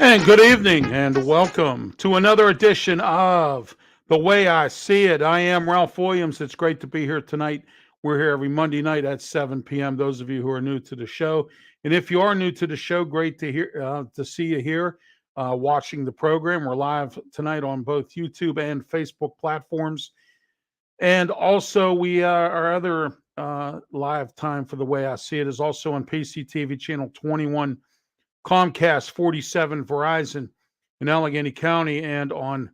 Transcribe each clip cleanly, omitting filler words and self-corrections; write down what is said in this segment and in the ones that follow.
And good evening, and welcome to another edition of The Way I See It. I am Ralph Williams. It's great to be here tonight. We're here every Monday night at 7 p.m. Those of you who are new to the show, and if you are new to the show, great to see you here watching the program. We're live tonight on both YouTube and Facebook platforms, and also our other live time for The Way I See It is also on PCTV channel 21. Comcast 47, Verizon in Allegheny County, and on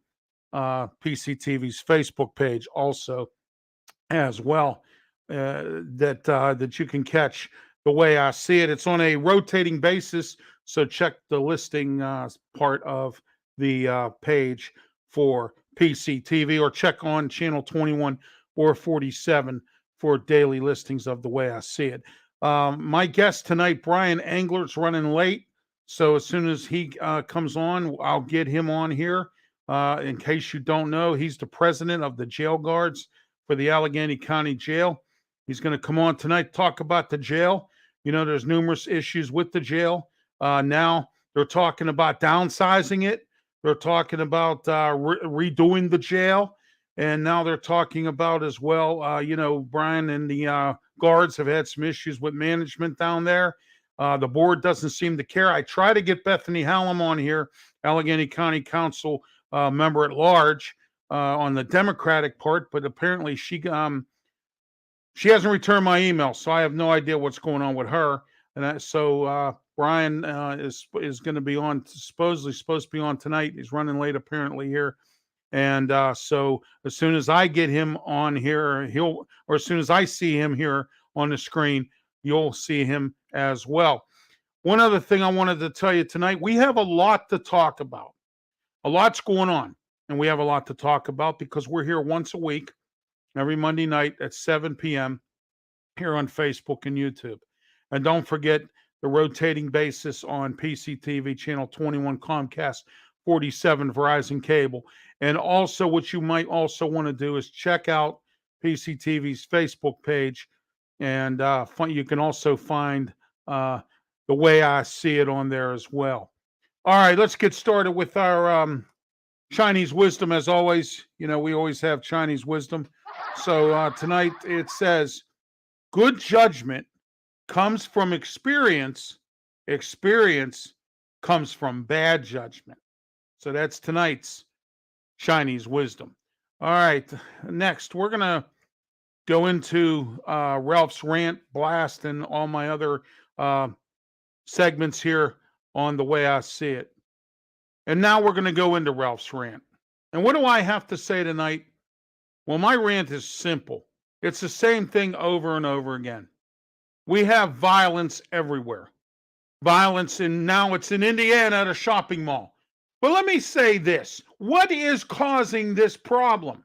PCTV's Facebook page also as well. That you can catch The Way I See It. It's on a rotating basis, so check the listing part of the page for PCTV, or check on channel 21 or 47 for daily listings of The Way I See It. My guest tonight, Brian Englert's running late. So as soon as he comes on, I'll get him on here. In case you don't know, he's the president of the jail guards for the Allegheny County Jail. He's going to come on tonight, talk about the jail. You know, there's numerous issues with the jail. Now they're talking about downsizing it. They're talking about redoing the jail. And now they're talking about as well, Brian and the guards have had some issues with management down there. The board doesn't seem to care. I try to get Bethany Hallam on here, Allegheny County Council member at large, on the Democratic part, but apparently she hasn't returned my email, so I have no idea what's going on with her. And so Brian is going to be on, supposedly supposed to be on tonight. He's running late apparently here. And so as soon as I get him on here, or as soon as I see him here on the screen, you'll see him as well. One other thing I wanted to tell you tonight, we have a lot to talk about. A lot's going on, and we have a lot to talk about because we're here once a week, every Monday night at 7 p.m. here on Facebook and YouTube. And don't forget the rotating basis on PCTV channel 21, Comcast 47, Verizon Cable. And also what you might also want to do is check out PCTV's Facebook page. And you can also find The Way I See It on there as well. All right, let's get started with our Chinese wisdom. As always, you know, we always have Chinese wisdom. So tonight it says, good judgment comes from experience. Experience comes from bad judgment. So that's tonight's Chinese wisdom. All right, next we're going to go into Ralph's rant, blast, and all my other segments here on The Way I See It. And now we're going to go into Ralph's rant. And what do I have to say tonight? Well, my rant is simple. It's the same thing over and over again. We have violence everywhere. Violence, and now it's in Indiana at a shopping mall. But let me say this. What is causing this problem?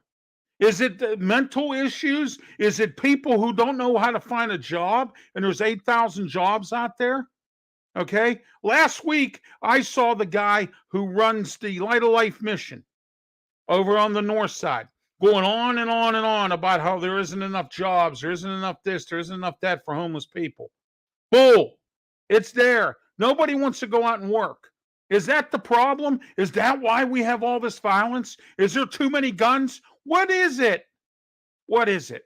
Is it mental issues? Is it people who don't know how to find a job? And there's 8,000 jobs out there. Okay. Last week, I saw the guy who runs the Light of Life mission over on the north side going on and on and on about how there isn't enough jobs. There isn't enough this. There isn't enough that for homeless people. Bull. It's there. Nobody wants to go out and work. Is that the problem? Is that why we have all this violence? Is there too many guns? What is it? What is it?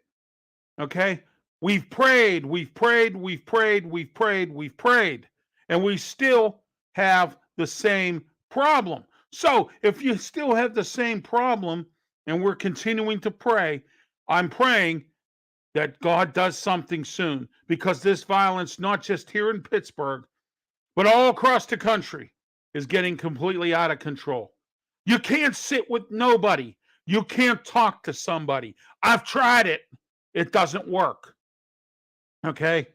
Okay? We've prayed, we've prayed, we've prayed, we've prayed, we've prayed, and we still have the same problem. So if you still have the same problem and we're continuing to pray, I'm praying that God does something soon, because this violence, not just here in Pittsburgh, but all across the country, is getting completely out of control. You can't sit with nobody. You can't talk to somebody. I've tried it. It doesn't work. Okay?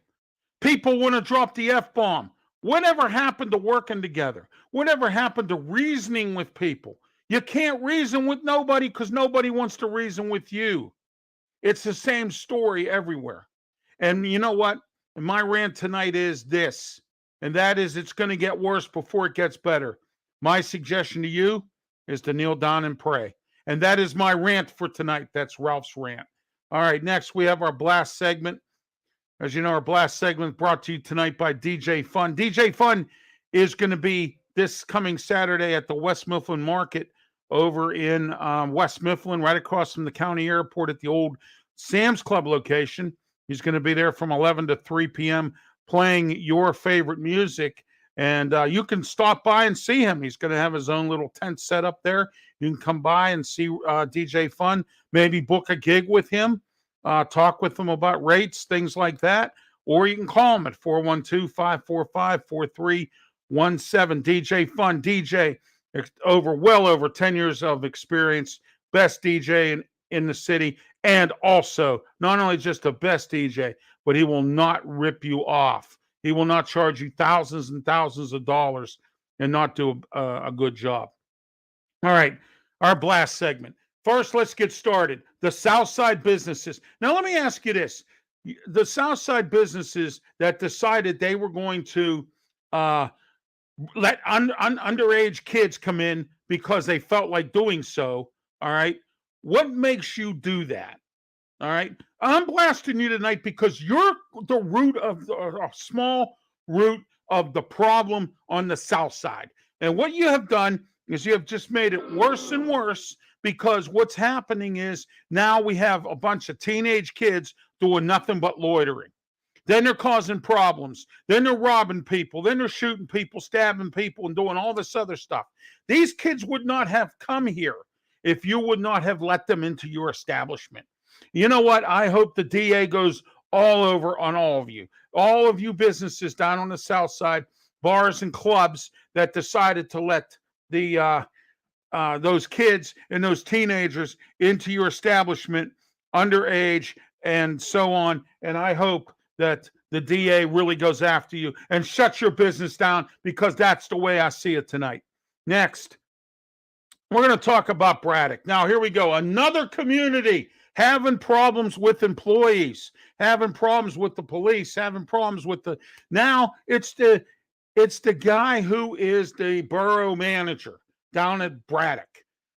People want to drop the F-bomb. Whatever happened to working together? Whatever happened to reasoning with people? You can't reason with nobody because nobody wants to reason with you. It's the same story everywhere. And you know what? My rant tonight is this, and that is, it's going to get worse before it gets better. My suggestion to you is to kneel down and pray. And that is my rant for tonight. That's Ralph's rant. All right, next we have our blast segment. As you know, our blast segment brought to you tonight by DJ Fun. DJ Fun is going to be this coming Saturday at the West Mifflin Market over in West Mifflin, right across from the county airport at the old Sam's Club location. He's going to be there from 11 to 3 p.m. playing your favorite music. And you can stop by and see him. He's going to have his own little tent set up there. You can come by and see DJ Fun, maybe book a gig with him, talk with him about rates, things like that. Or you can call him at 412-545-4317. DJ Fun, DJ, well over 10 years of experience, best DJ in the city, and also not only just the best DJ, but he will not rip you off. He will not charge you thousands and thousands of dollars and not do a good job. All right, our blast segment. First, let's get started. The Southside businesses. Now, let me ask you this. The Southside businesses that decided they were going to let underage kids come in because they felt like doing so, all right, what makes you do that? All right. I'm blasting you tonight because you're the root of a small root of the problem on the South Side. And what you have done is you have just made it worse and worse, because what's happening is now we have a bunch of teenage kids doing nothing but loitering. Then they're causing problems. Then they're robbing people. Then they're shooting people, stabbing people, and doing all this other stuff. These kids would not have come here if you would not have let them into your establishment. You know what? I hope the DA goes all over on all of you businesses down on the South Side, bars and clubs that decided to let those kids and those teenagers into your establishment, underage and so on. And I hope that the DA really goes after you and shuts your business down, because that's the way I see it tonight. Next, we're going to talk about Braddock. Now, here we go. Another community having problems with employees, having problems with the police, having problems with the. Now it's the guy who is the borough manager down at Braddock.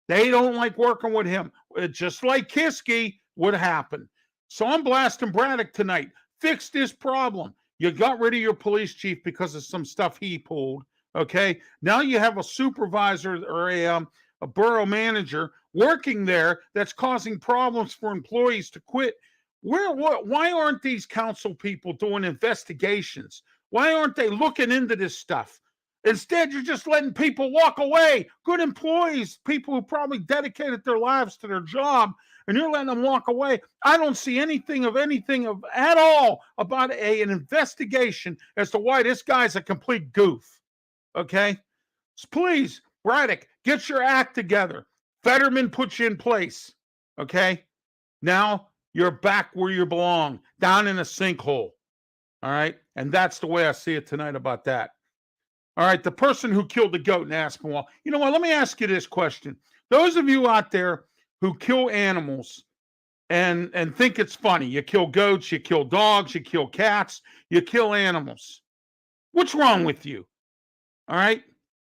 They don't like working with him. Just like Kiski would happen. So I'm blasting Braddock tonight. Fix this problem. You got rid of your police chief because of some stuff he pulled. Okay. Now you have a supervisor or a borough manager working there that's causing problems for employees to quit. Why aren't these council people doing investigations? Why aren't they looking into this stuff? Instead, you're just letting people walk away. Good employees, people who probably dedicated their lives to their job, and you're letting them walk away. I don't see anything at all about an investigation as to why this guy's a complete goof. Okay? So please, Braddock, get your act together. Fetterman put you in place. Okay? Now you're back where you belong, down in a sinkhole. All right? And that's the way I see it tonight about that. All right, the person who killed the goat in Aspinwall. You know what? Let me ask you this question. Those of you out there who kill animals and think it's funny, you kill goats, you kill dogs, you kill cats, you kill animals. What's wrong with you? All right?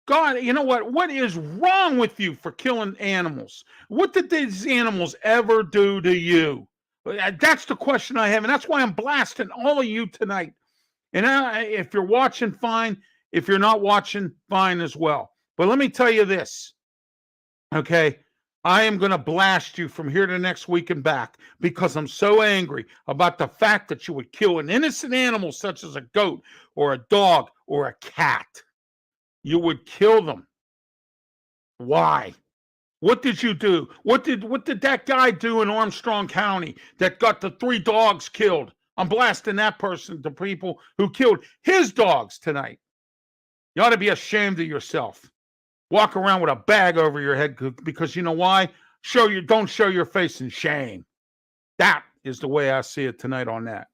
God, you know what? What is wrong with you for killing animals? What did these animals ever do to you? That's the question I have, and that's why I'm blasting all of you tonight. And if you're watching, fine. If you're not watching, fine as well. But let me tell you this, okay? I am going to blast you from here to next week and back, because I'm so angry about the fact that you would kill an innocent animal such as a goat or a dog or a cat. You would kill them. Why? What did you do? What did that guy do in Armstrong County that got the 3 dogs killed? I'm blasting that person, the people who killed his dogs tonight. You ought to be ashamed of yourself. Walk around with a bag over your head, because you know why? Don't show your face in shame. That is the way I see it tonight on that.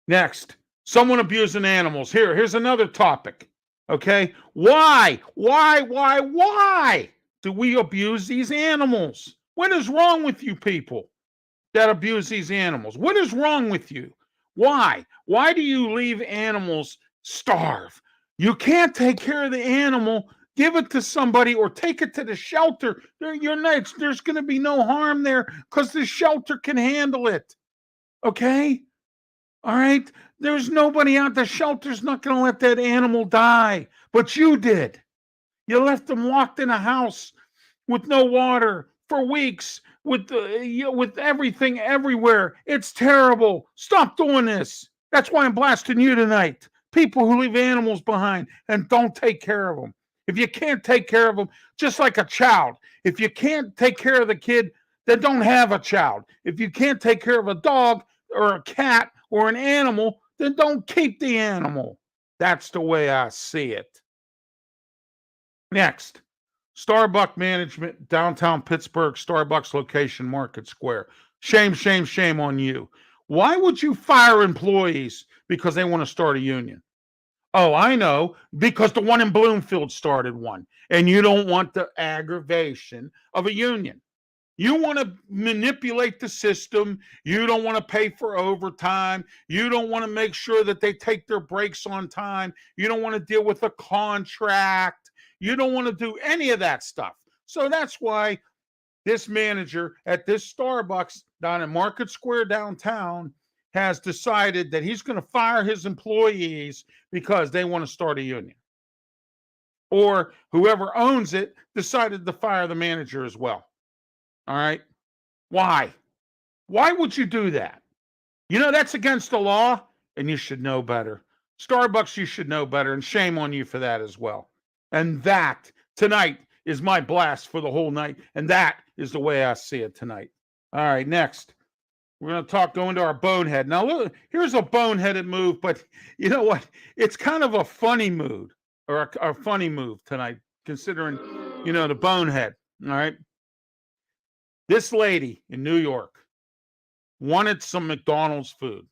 Next, someone abusing animals. Here's another topic. Okay? Why do we abuse these animals? What is wrong with you people that abuse these animals? What is wrong with you? Why? Why do you leave animals starve? You can't take care of the animal. Give it to somebody or take it to the shelter. There's going to be no harm there because the shelter can handle it. Okay? All right. There's nobody out. The shelter's not going to let that animal die, but you did. You left them locked in a house with no water for weeks, with everything everywhere. It's terrible. Stop doing this. That's why I'm blasting you tonight. People who leave animals behind and don't take care of them. If you can't take care of them, just like a child, if you can't take care of the kid, then don't have a child. If you can't take care of a dog or a cat or an animal, then don't keep the animal. That's the way I see it. Next, Starbucks management, downtown Pittsburgh, Starbucks location, Market Square. Shame, shame, shame on you. Why would you fire employees because they want to start a union? Oh, I know, because the one in Bloomfield started one, and you don't want the aggravation of a union. You want to manipulate the system. You don't want to pay for overtime. You don't want to make sure that they take their breaks on time. You don't want to deal with a contract. You don't want to do any of that stuff. So that's why this manager at this Starbucks down in Market Square downtown has decided that he's going to fire his employees because they want to start a union. Or whoever owns it decided to fire the manager as well. All right. Why? Why would you do that? You know, that's against the law, and you should know better. Starbucks, you should know better, and shame on you for that as well. And that tonight is my blast for the whole night, and that is the way I see it tonight. All right, next. We're going to go into our bonehead. Now, look, here's a boneheaded move, but you know what? It's kind of a funny mood or a funny move tonight, considering, you know, the bonehead. All right. This lady in New York wanted some McDonald's food.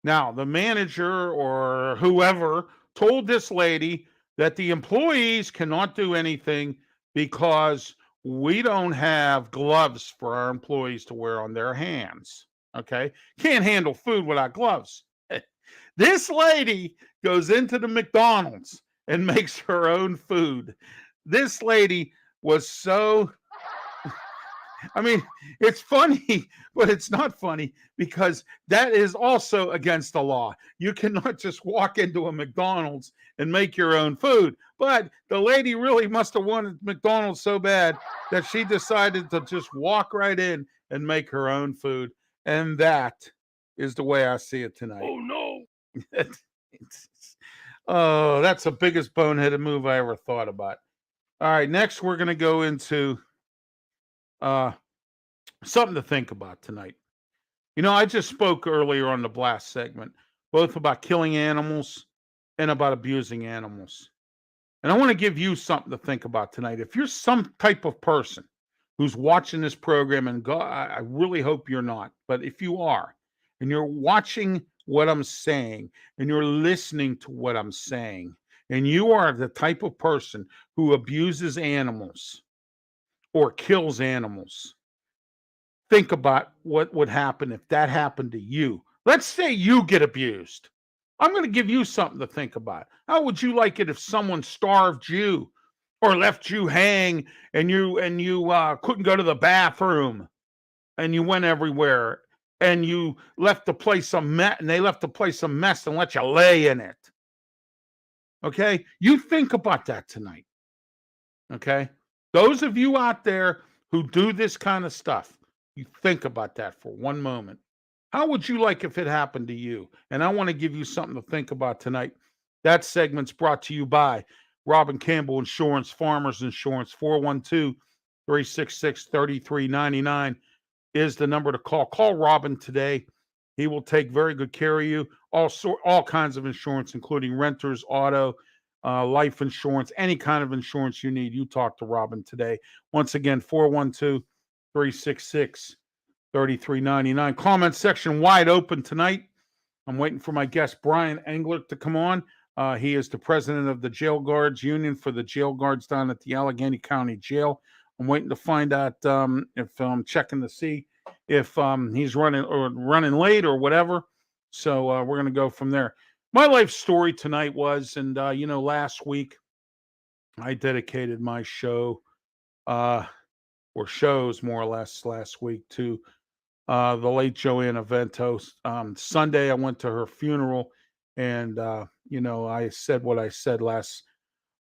Now, the manager or whoever told this lady that the employees cannot do anything because we don't have gloves for our employees to wear on their hands. Okay. Can't handle food without gloves. This lady goes into the McDonald's and makes her own food. This lady was so, I mean, it's funny, but it's not funny because that is also against the law. You cannot just walk into a McDonald's and make your own food. But the lady really must have wanted McDonald's so bad that she decided to just walk right in and make her own food. And that is the way I see it tonight. Oh no. Oh, that's the biggest boneheaded move I ever thought about. All right, next we're going to go into something to think about tonight. You know, I just spoke earlier on the blast segment, both about killing animals and about abusing animals. And I want to give you something to think about tonight. If you're some type of person who's watching this program, and God, I really hope you're not, but if you are, and you're watching what I'm saying, and you're listening to what I'm saying, and you are the type of person who abuses animals or kills animals, think about what would happen if that happened to you. Let's say you get abused. I'm going to give you something to think about. How would you like it if someone starved you or left you hang and you couldn't go to the bathroom and you went everywhere and you left the place a mess and they left the place a mess and let you lay in it? Okay? You think about that tonight. Okay? Those of you out there who do this kind of stuff, you think about that for one moment. How would you like if it happened to you? And I want to give you something to think about tonight. That segment's brought to you by Robin Campbell Insurance, Farmers Insurance. 412-366-3399 is the number to call. Call Robin today. He will take very good care of you. All kinds of insurance, including renters, auto, life insurance, any kind of insurance you need. You talk to Robin today. Once again, 412-366-3399. Comment section wide open tonight. I'm waiting for my guest, Brian Englert, to come on. He is the president of the Jail Guards Union for the jail guards down at the Allegheny County Jail. I'm waiting to find out if I'm checking to see if he's running late or whatever. So we're going to go from there. My life story tonight was, and last week I dedicated my show or shows more or less last week to the late Joanna Vento. Sunday, I went to her funeral, and I said what I said last.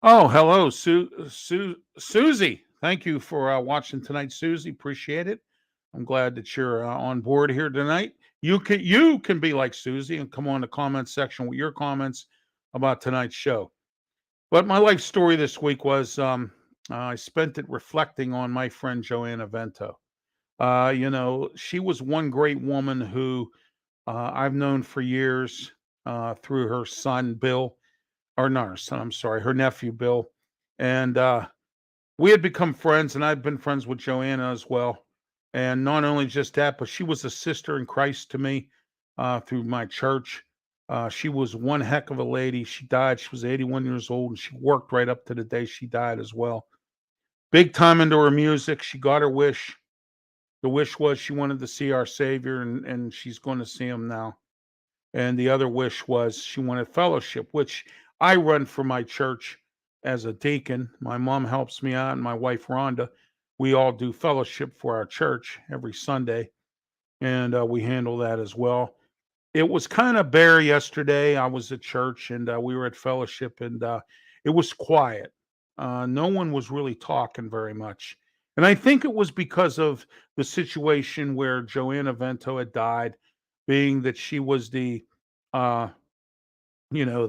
Oh, hello, Susie. Thank you for watching tonight, Susie. Appreciate it. I'm glad that you're on board here tonight. You can be like Susie and come on the comment section with your comments about tonight's show. But my life story this week was I spent it reflecting on my friend Joanna Vento. She was one great woman who I've known for years through her son, Bill, or not her son, I'm sorry, her nephew, Bill. And we had become friends, and I've been friends with Joanna as well. And not only just that, but she was a sister in Christ to me through my church. She was one heck of a lady. She died. She was 81 years old, and she worked right up to the day she died as well. Big time into her music. She got her wish. The wish was she wanted to see our Savior, and she's going to see him now. And the other wish was she wanted fellowship, which I run for my church as a deacon. My mom helps me out, and my wife, Rhonda. We all do fellowship for our church every Sunday, and we handle that as well. It was kind of bare yesterday. I was at church, and we were at fellowship, and it was quiet. No one was really talking very much. And I think it was because of the situation where Joanna Vento had died, being that she was uh, you know,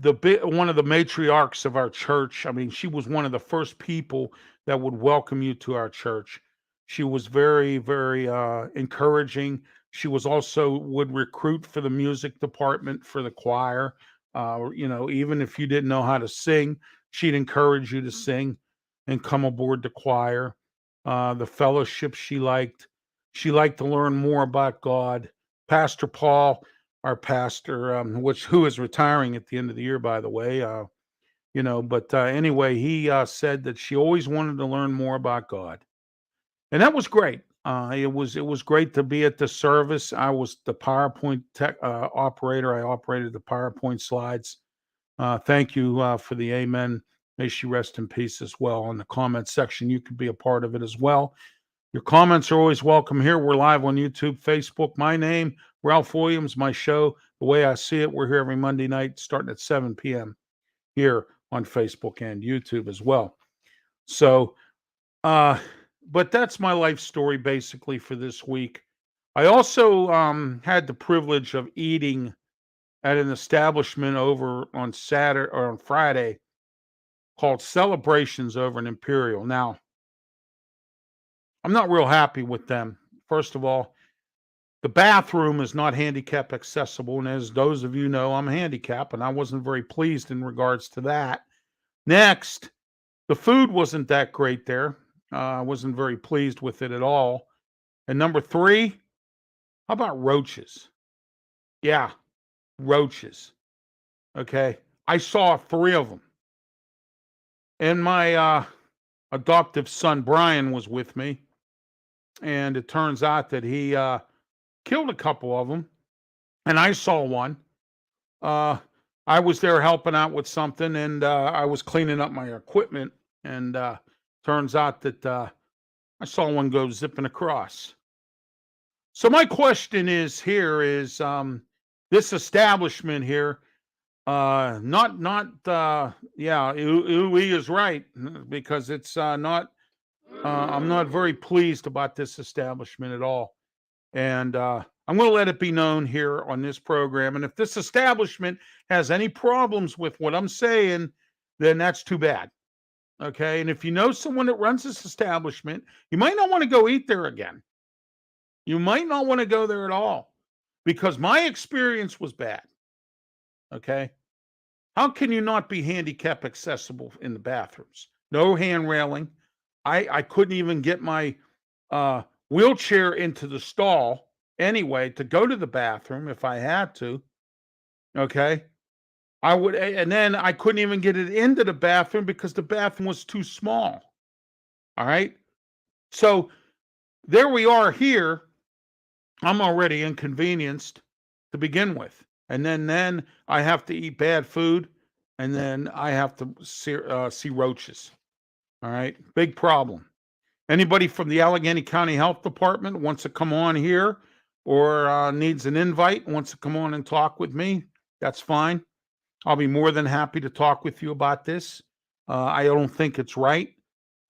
one of the matriarchs of our church. I mean, she was one of the first people that would welcome you to our church. She was very, very encouraging. She was also would recruit for the music department for the choir. Even if you didn't know how to sing, she'd encourage you to sing and come aboard the choir. The fellowship she liked. She liked to learn more about God. Pastor Paul, our pastor, who is retiring at the end of the year, by the way. But anyway, he said that she always wanted to learn more about God, and that was great. It was great to be at the service. I was the PowerPoint tech operator. I operated the PowerPoint slides. Thank you for the amen. May she rest in peace as well. In the comment section, you could be a part of it as well. Your comments are always welcome here. We're live on YouTube, Facebook. My name, Ralph Williams, my show, The Way I See It. We're here every Monday night starting at 7 p.m. here on Facebook and YouTube as well. So, but that's my life story basically for this week. I also had the privilege of eating at an establishment over on Saturday or on Friday called Celebrations over in Imperial. Now, I'm not real happy with them. First of all, the bathroom is not handicap accessible. And as those of you know, I'm handicapped, and I wasn't very pleased in regards to that. Next, the food wasn't that great there. I wasn't very pleased with it at all. And number three, how about roaches? Yeah, roaches. Okay. I saw three of them. And my adoptive son, Brian, was with me. And it turns out that he killed a couple of them. And I saw one. Uh, I was there helping out with something, and I was cleaning up my equipment. And turns out that I saw one go zipping across. So my question is this establishment here, Uwe is right because it's not. I'm not very pleased about this establishment at all, and I'm going to let it be known here on this program. And if this establishment has any problems with what I'm saying, then that's too bad. Okay, and if you know someone that runs this establishment, you might not want to go eat there again. You might not want to go there at all because my experience was bad. Okay. How can you not be handicap accessible in the bathrooms? No hand railing. I couldn't even get my wheelchair into the stall anyway to go to the bathroom if I had to. Okay. And then I couldn't even get it into the bathroom because the bathroom was too small. All right. So there we are here. I'm already inconvenienced to begin with. And then I have to eat bad food, and then I have to see roaches. All right, big problem. Anybody from the Allegheny County Health Department wants to come on here or needs an invite, wants to come on and talk with me, that's fine. I'll be more than happy to talk with you about this. I don't think it's right.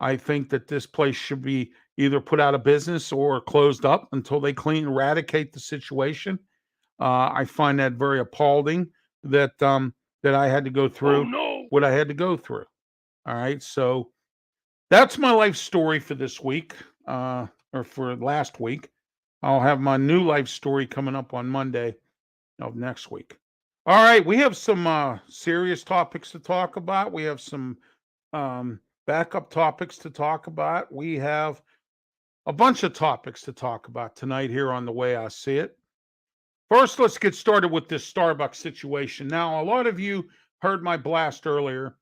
I think that this place should be either put out of business or closed up until they eradicate the situation. I find that very appalling that that I had to go through what I had to go through. All right, so that's my life story for this week, or for last week. I'll have my new life story coming up on Monday of next week. All right, we have some serious topics to talk about. We have some backup topics to talk about. We have a bunch of topics to talk about tonight here on The Way I See It. First, let's get started with this Starbucks situation. Now, a lot of you heard my blast earlier,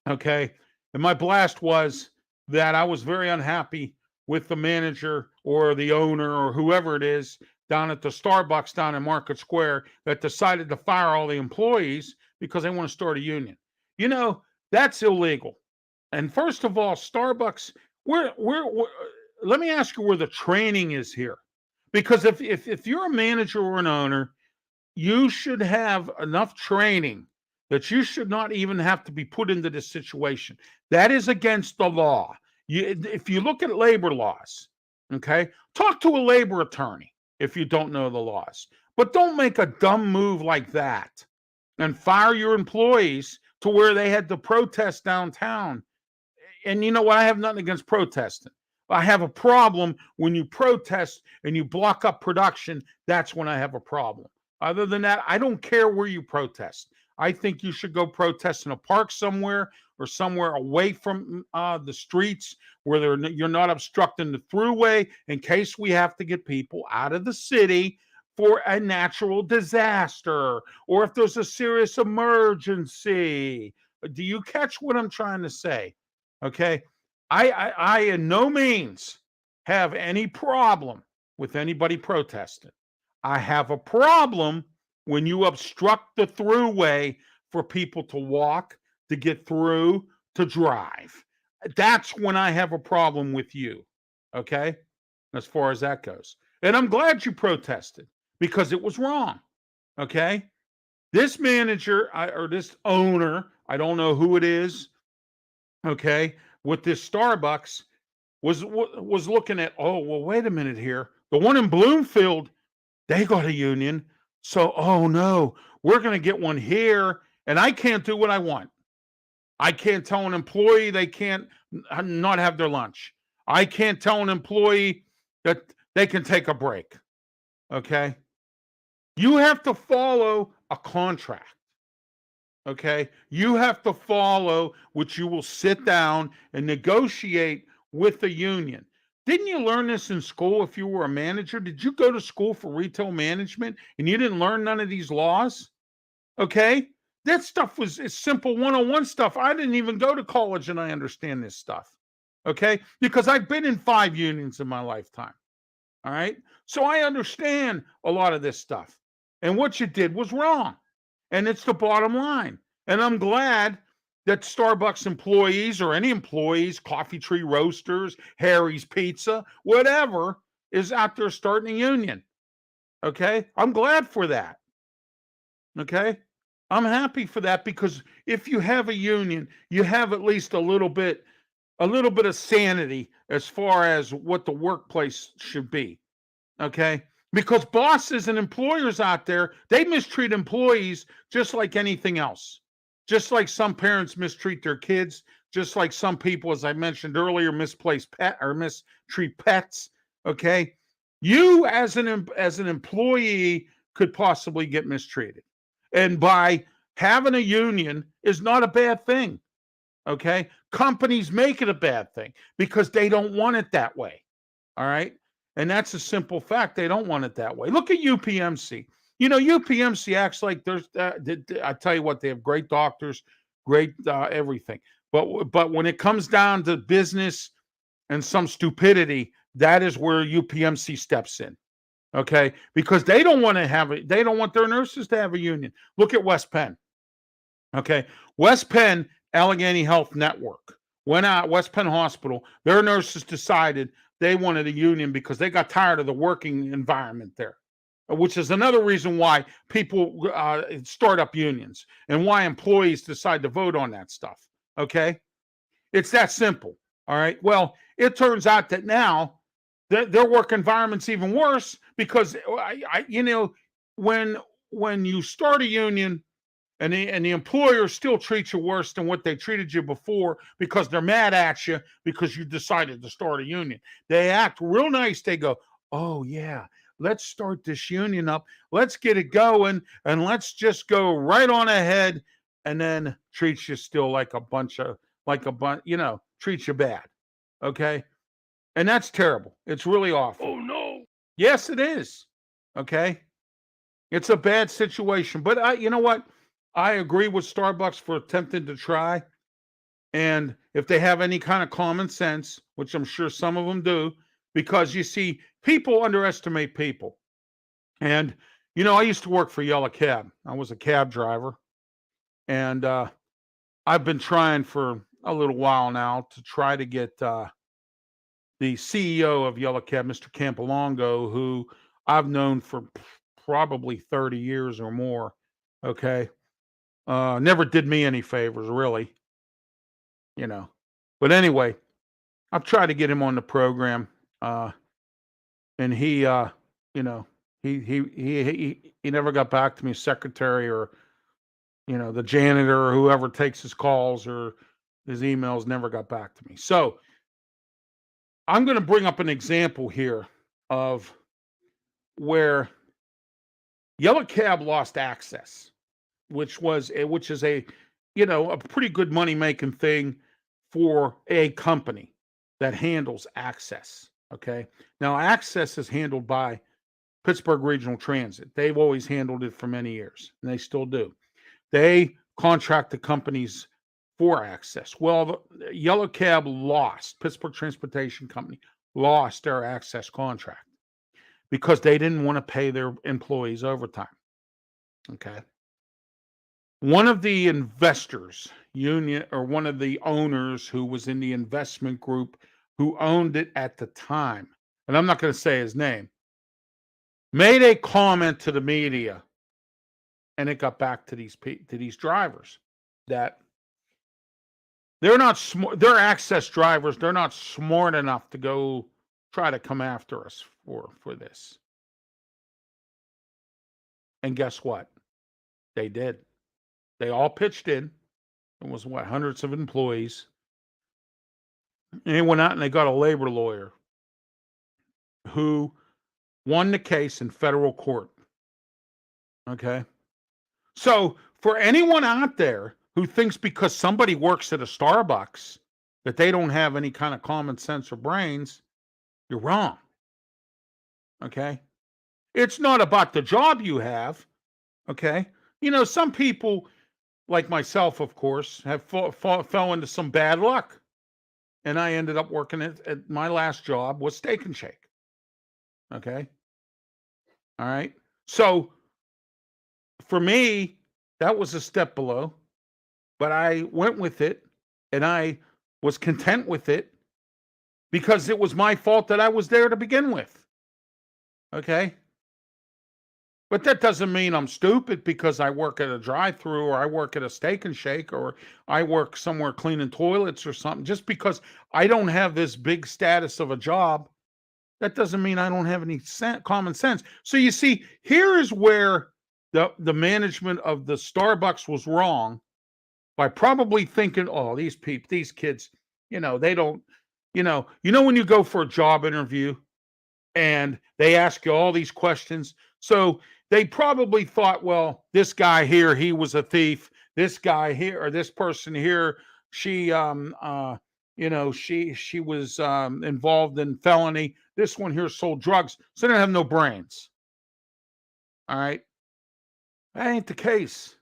okay? And my blast was that I was very unhappy with the manager or the owner or whoever it is down at the Starbucks down in Market Square that decided to fire all the employees because they want to start a union. You know, that's illegal. And first of all, Starbucks, let me ask you where the training is here. Because if you're a manager or an owner, you should have enough training that you should not even have to be put into this situation. That is against the law. If you look at labor laws, okay, talk to a labor attorney if you don't know the laws. But don't make a dumb move like that and fire your employees to where they had to protest downtown. And you know what? I have nothing against protesting. I have a problem when you protest and you block up production. That's when I have a problem. Other than that, I don't care where you protest. I think you should go protest in a park somewhere or somewhere away from the streets where you're not obstructing the throughway in case we have to get people out of the city for a natural disaster or if there's a serious emergency. Do you catch what I'm trying to say? Okay. I in no means have any problem with anybody protesting. I have a problem when you obstruct the throughway for people to walk, to get through, to drive. That's when I have a problem with you, okay? As far as that goes. And I'm glad you protested because it was wrong, okay? This manager or this owner, I don't know who it is, okay, with this Starbucks was looking at, oh, well, wait a minute here. The one in Bloomfield, they got a union. So, oh no, we're going to get one here, and I can't do what I want. I can't tell an employee they can't not have their lunch. I can't tell an employee that they can take a break. Okay? You have to follow a contract. Okay? You have to follow which you will sit down and negotiate with the union. Didn't you learn this in school if you were a manager? Did you go to school for retail management and you didn't learn none of these laws? Okay? That stuff was simple 101 stuff. I didn't even go to college and I understand this stuff. Okay? Because I've been in 5 unions in my lifetime. All right? So I understand a lot of this stuff. And what you did was wrong. And it's the bottom line. And I'm glad that Starbucks employees or any employees, Coffee Tree Roasters, Harry's Pizza, whatever, is out there starting a union. Okay? I'm glad for that. Okay? I'm happy for that because if you have a union, you have at least a little bit of sanity as far as what the workplace should be. Okay? Because bosses and employers out there, they mistreat employees just like anything else. Just like some parents mistreat their kids, just like some people, as I mentioned earlier, mistreat pets. Okay, you as an employee could possibly get mistreated, and by having a union is not a bad thing. Okay, companies make it a bad thing because they don't want it that way. All right, and that's a simple fact. They don't want it that way. Look at UPMC. You know, UPMC acts like there's, I tell you what, they have great doctors, great everything. But when it comes down to business and some stupidity, that is where UPMC steps in. Okay? Because they don't want to have it. They don't want their nurses to have a union. Look at West Penn. Okay? West Penn, Allegheny Health Network. went out, West Penn Hospital, their nurses decided they wanted a union because they got tired of the working environment there, which is another reason why people start up unions and why employees decide to vote on that stuff. Okay? It's that simple. All right. Well, it turns out that now their work environment's even worse because when you start a union and the employer still treats you worse than what they treated you before because they're mad at you because you decided to start a union. They act real nice. They go, "Oh yeah, let's start this union up. Let's get it going, and let's just go right on ahead." And then treats you still like a bunch, treats you bad. Okay, and that's terrible. It's really awful. Oh no. Yes, it is. Okay, it's a bad situation. But you know what? I agree with Starbucks for attempting to try. And if they have any kind of common sense, which I'm sure some of them do, because you see, people underestimate people. And, I used to work for Yellow Cab. I was a cab driver. And I've been trying for a little while now to try to get the CEO of Yellow Cab, Mr. Campolongo, who I've known for probably 30 years or more. Okay. Never did me any favors, really, But anyway, I've tried to get him on the program, and he, he never got back to me. Secretary or the janitor or whoever takes his calls or his emails never got back to me. So I'm going to bring up an example here of where Yellow Cab lost access, which is a a pretty good money making thing for a company that handles access. Okay, now access is handled by Pittsburgh Regional Transit. They've always handled it for many years, and they still do. They contract the companies for access. Well, the Yellow Cab lost, Pittsburgh Transportation Company lost their access contract because they didn't want to pay their employees overtime. Okay. One of the investors, one of the owners who was in the investment group who owned it at the time, and I'm not going to say his name, made a comment to the media, and it got back to these drivers that they're not smart. They're access drivers. They're not smart enough to go try to come after us for this. And guess what? They did. They all pitched in. It was hundreds of employees. And they went out and they got a labor lawyer who won the case in federal court. Okay. So for anyone out there who thinks because somebody works at a Starbucks that they don't have any kind of common sense or brains, you're wrong. Okay. It's not about the job you have. Okay. Some people, like myself, of course, have fell into some bad luck. And I ended up working at my last job was Steak and Shake. Okay. All right. So for me, that was a step below, but I went with it and I was content with it because it was my fault that I was there to begin with. Okay. But that doesn't mean I'm stupid because I work at a drive-through or I work at a Steak and Shake or I work somewhere cleaning toilets or something. Just because I don't have this big status of a job, that doesn't mean I don't have any common sense. So you see, here is where the management of the Starbucks was wrong by probably thinking, oh, these kids, they don't, when you go for a job interview and they ask you all these questions. So they probably thought, well, this guy here, he was a thief. This guy here, or this person here, she, she was involved in felony. This one here sold drugs. So they don't have no brains. All right. That ain't the case.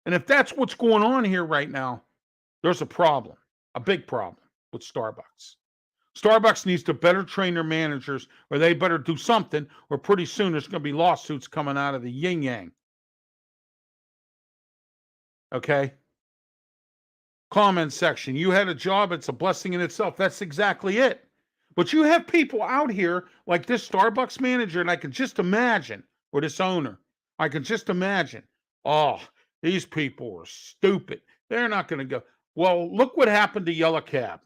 And if that's what's going on here right now, there's a problem, a big problem with Starbucks. Starbucks needs to better train their managers, or they better do something, or pretty soon there's going to be lawsuits coming out of the yin yang. Okay? comment section. You had a job, it's a blessing in itself. That's exactly it. But you have people out here like this Starbucks manager, and I can just imagine, or this owner, I can just imagine, oh, these people are stupid. They're not going to go. Well, look what happened to Yellow Cab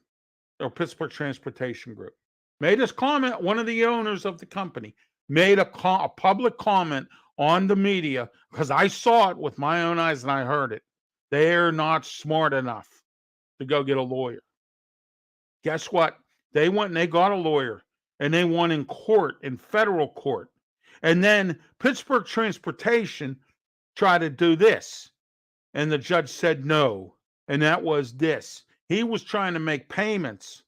or Pittsburgh Transportation Group. Made this comment, one of the owners of the company made a public comment on the media, because I saw it with my own eyes and I heard it. They're not smart enough to go get a lawyer. Guess what? They went and they got a lawyer, and they won in court, in federal court. And then Pittsburgh Transportation tried to do this, and the judge said no. And that was this. He was trying to make payments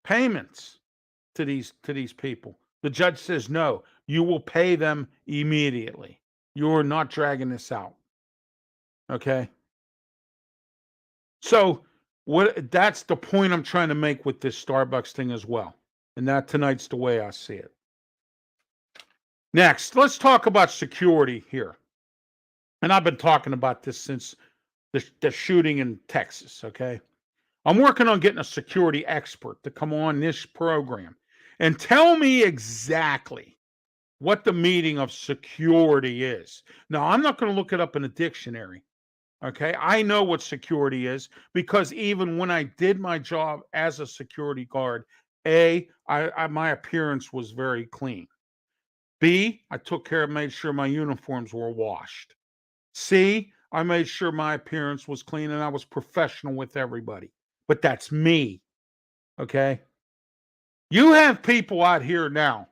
to these people. The judge says no. You will pay them immediately. You are not dragging this out. Okay? So that's the point I'm trying to make with this Starbucks thing as well. And that tonight's the way I see it. Next, let's talk about security here. And I've been talking about this since the shooting in Texas, okay? I'm working on getting a security expert to come on this program and tell me exactly what the meaning of security is. Now, I'm not going to look it up in a dictionary. Okay, I know what security is, because even when I did my job as a security guard, my appearance was very clean. B, I took care of, made sure my uniforms were washed. C, I made sure my appearance was clean and I was professional with everybody. But that's me. Okay? You have people out here now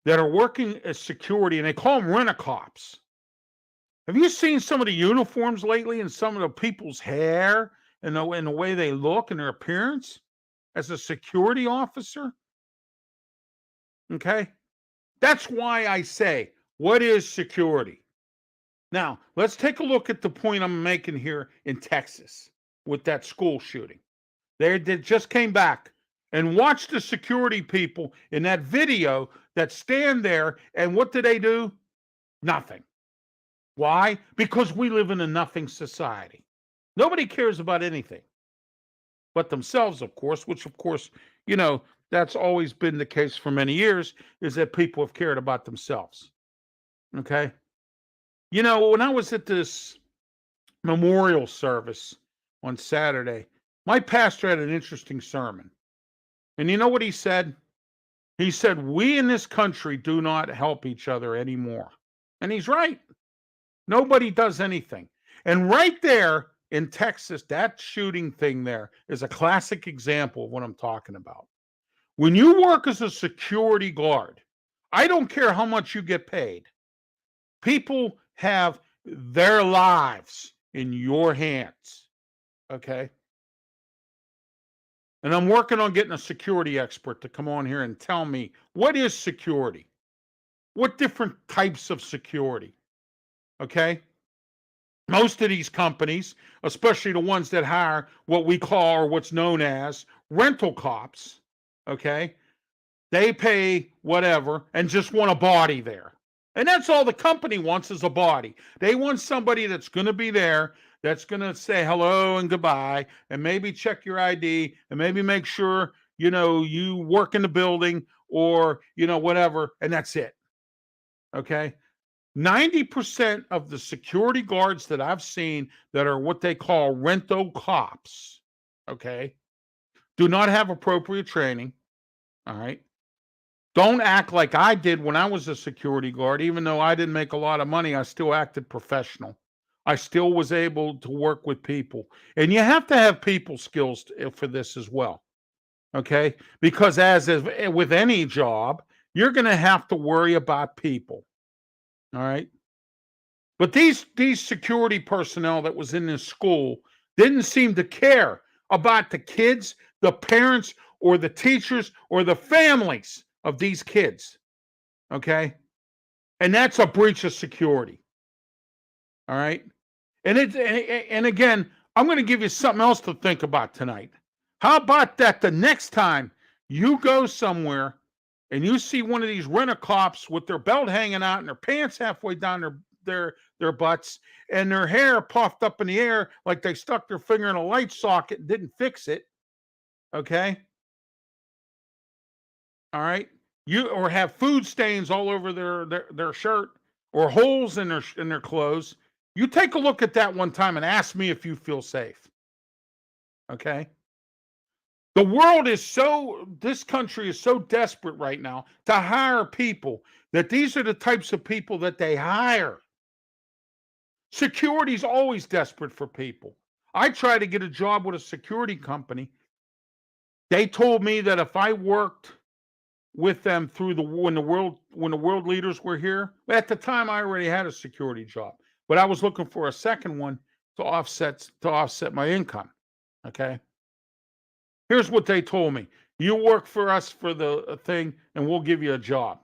that are working as security, and they call them rent-a-cops. Have you seen some of the uniforms lately and some of the people's hair and the way they look and their appearance as a security officer? Okay? That's why I say, what is security? Now, let's take a look at the point I'm making here in Texas with that school shooting. They just came back, and watch the security people in that video that stand there, and what do? Nothing. Why? Because we live in a nothing society. Nobody cares about anything but themselves, of course, which, of course, that's always been the case for many years, is that people have cared about themselves. Okay? When I was at this memorial service on Saturday, my pastor had an interesting sermon. And you know what he said? He said, we in this country do not help each other anymore. And he's right. Nobody does anything. And right there in Texas, that shooting thing there is a classic example of what I'm talking about. When you work as a security guard, I don't care how much you get paid. People have their lives in your hands. Okay? And I'm working on getting a security expert to come on here and tell me, what is security? What different types of security? Okay? Most of these companies, especially the ones that hire what we call, or what's known as, rental cops, okay? They pay whatever and just want a body there. And that's all the company wants, is a body. They want somebody that's going to be there, that's going to say hello and goodbye, and maybe check your ID, and maybe make sure, you work in the building, or, whatever, and that's it. Okay? 90% of the security guards that I've seen that are what they call rento cops, okay, do not have appropriate training, all right? Don't act like I did when I was a security guard. Even though I didn't make a lot of money, I still acted professional. I still was able to work with people. And you have to have people skills for this as well, okay? Because as with any job, you're going to have to worry about people. All right. But these security personnel that was in this school didn't seem to care about the kids, the parents, or the teachers, or the families of these kids. Okay. And that's a breach of security. All right. And again, I'm going to give you something else to think about tonight. How about that the next time you go somewhere and you see one of these rent-a-cops with their belt hanging out and their pants halfway down their butts, and their hair puffed up in the air like they stuck their finger in a light socket and didn't fix it. Okay, all right. You or have food stains all over their shirt or holes in their clothes. You take a look at that one time and ask me if you feel safe. Okay. The world is this country is so desperate right now to hire people that these are the types of people that they hire. Security's always desperate for people. I tried to get a job with a security company. They told me that if I worked with them through when the world leaders were here, at the time I already had a security job, but I was looking for a second one to offset my income. Okay. Here's what they told me. You work for us for the thing and we'll give you a job.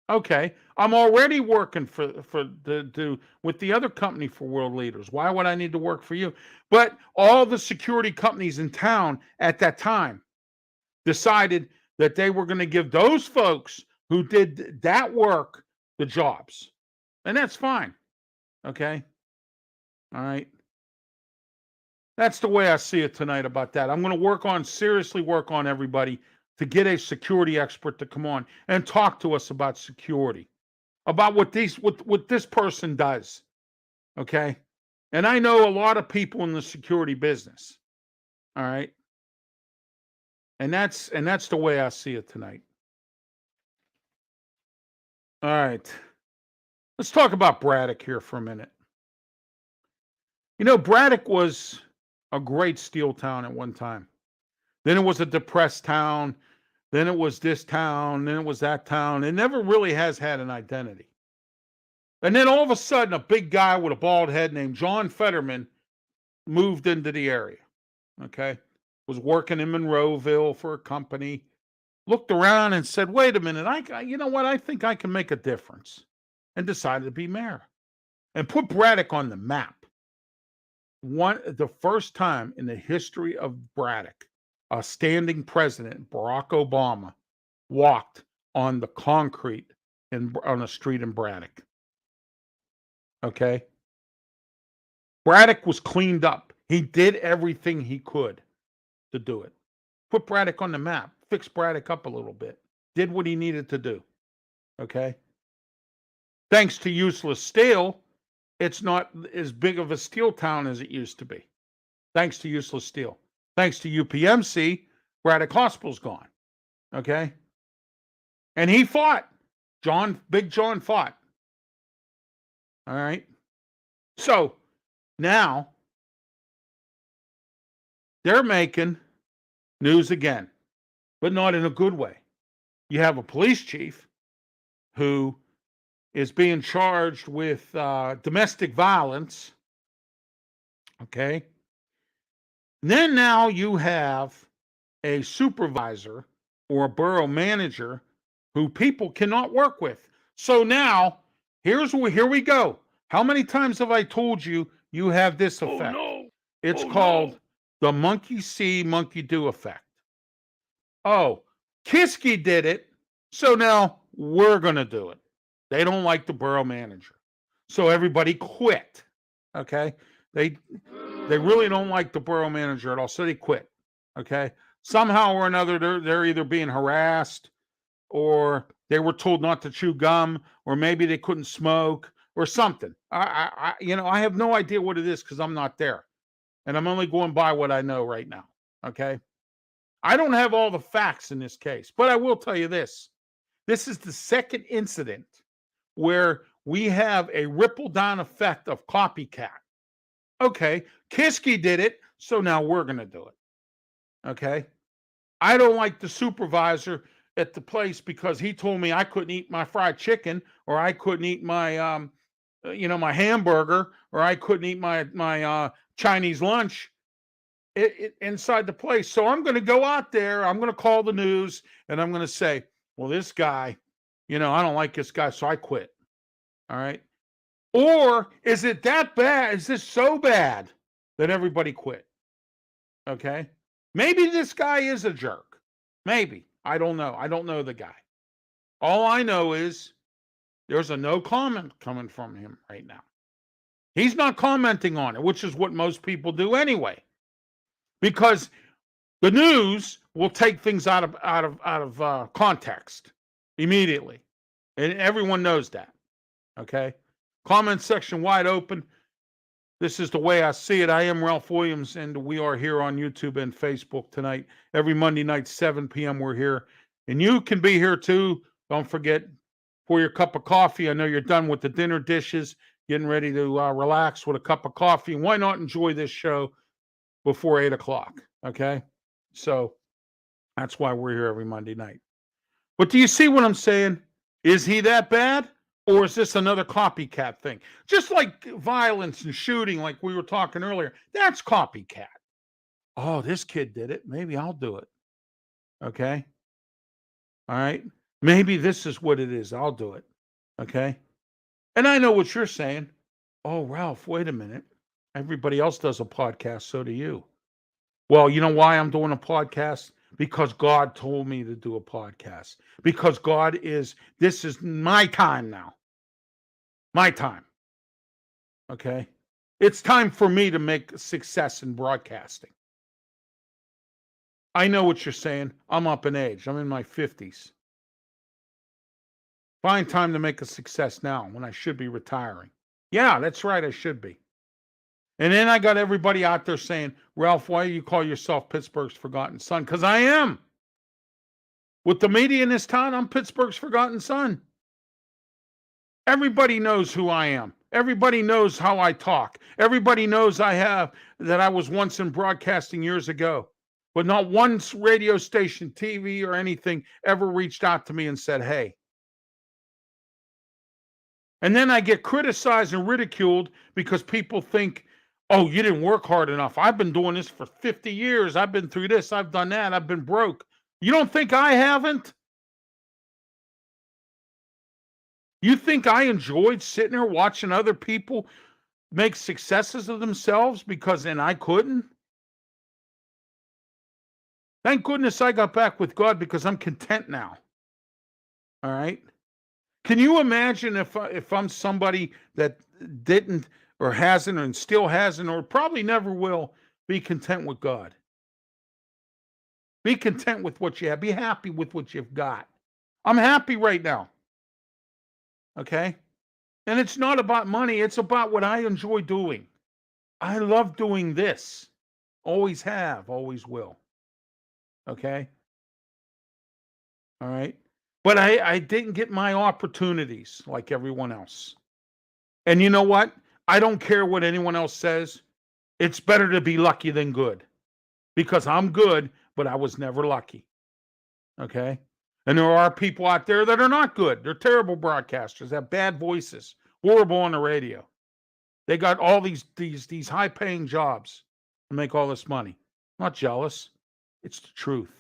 Okay. I'm already working with the other company for world leaders. Why would I need to work for you? But all the security companies in town at that time decided that they were going to give those folks who did that work the jobs. And that's fine. Okay. All right. That's the way I see it tonight about that. I'm going to seriously work on everybody to get a security expert to come on and talk to us about security, about what this person does. Okay. And I know a lot of people in the security business. All right. And that's the way I see it tonight. All right. Let's talk about Braddock here for a minute. Braddock was a great steel town at one time. Then it was a depressed town. Then it was this town. Then it was that town. It never really has had an identity. And then all of a sudden, a big guy with a bald head named John Fetterman moved into the area. Okay. Was working in Monroeville for a company. Looked around and said, wait a minute, you know what? I think I can make a difference. And decided to be mayor. And put Braddock on the map. The first time in the history of Braddock, a standing president, Barack Obama, walked on the concrete on a street in Braddock. Okay? Braddock was cleaned up. He did everything he could to do it. Put Braddock on the map. Fixed Braddock up a little bit. Did what he needed to do. Okay? Thanks to useless steel, it's not as big of a steel town as it used to be. Thanks to useless steel. Thanks to UPMC, Braddock Hospital's gone. Okay? And he fought. Big John fought. All right? So, now, they're making news again, but not in a good way. You have a police chief who is being charged with domestic violence. Okay? And then now you have a supervisor or a borough manager who people cannot work with. So now, here we go. How many times have I told you you have this effect? Oh, no. It's called the monkey see, monkey do effect. Oh, Kiski did it, so now we're going to do it. They don't like the borough manager. So everybody quit. Okay? They really don't like the borough manager at all, so they quit. Okay? Somehow or another, they're either being harassed, or they were told not to chew gum, or maybe they couldn't smoke, or something. I have no idea what it is because I'm not there. And I'm only going by what I know right now. Okay? I don't have all the facts in this case, but I will tell you this. This is the second incident where we have a ripple down effect of copycat. Okay, Kiski did it, so now we're going to do it. Okay? I don't like the supervisor at the place because he told me I couldn't eat my fried chicken, or I couldn't eat my my hamburger, or I couldn't eat my Chinese lunch inside the place. So I'm going to go out there, I'm going to call the news, and I'm going to say, well, this guy, I don't like this guy, so I quit. All right? Or is it that bad? Is this so bad that everybody quit? Okay? Maybe this guy is a jerk. Maybe. I don't know. I don't know the guy. All I know is There's a no comment coming from him right now. He's not commenting on it, which is what most people do anyway, because the news will take things out of context immediately, and everyone knows that. Okay, comment section wide open. This is the way I see it. I am Ralph Williams, and we are here on YouTube and Facebook tonight. Every Monday night, 7 p.m. We're here, and you can be here too. Don't forget, pour your cup of coffee. I know you're done with the dinner dishes, getting ready to relax with a cup of coffee. And why not enjoy this show before 8 o'clock? Okay, so that's why we're here every Monday night. But do you see what I'm saying? Is he that bad? Or is this another copycat thing? Just like violence and shooting, like we were talking earlier, that's copycat. Oh, this kid did it. Maybe I'll do it. Okay. All right. Maybe this is what it is. I'll do it. Okay. And I know what you're saying. Oh, Ralph, wait a minute. Everybody else does a podcast. So do you. Well, you know why I'm doing a podcast? Because God told me to do a podcast. Because this is my time now. My time. Okay? It's time for me to make success in broadcasting. I know what you're saying. I'm up in age. I'm in my 50s. Find time to make a success now when I should be retiring. Yeah, that's right. I should be. And then I got everybody out there saying, Ralph, why do you call yourself Pittsburgh's forgotten son? Because I am. With the media in this town, I'm Pittsburgh's forgotten son. Everybody knows who I am. Everybody knows how I talk. Everybody knows that I was once in broadcasting years ago. But not one radio station, TV, or anything ever reached out to me and said, hey. And then I get criticized and ridiculed because people think, oh, you didn't work hard enough. I've been doing this for 50 years. I've been through this. I've done that. I've been broke. You don't think I haven't? You think I enjoyed sitting there watching other people make successes of themselves and I couldn't? Thank goodness I got back with God because I'm content now. All right? Can you imagine if I'm somebody that didn't or hasn't and still hasn't or probably never will be content with God? Be content with what you have. Be happy with what you've got. I'm happy right now. Okay? And it's not about money. It's about what I enjoy doing. I love doing this. Always have, always will. Okay? All right? But I didn't get my opportunities like everyone else. And you know what? I don't care what anyone else says. It's better to be lucky than good. Because I'm good, but I was never lucky. Okay? And there are people out there that are not good. They're terrible broadcasters, have bad voices, horrible on the radio. They got all these high-paying jobs to make all this money. I'm not jealous. It's the truth.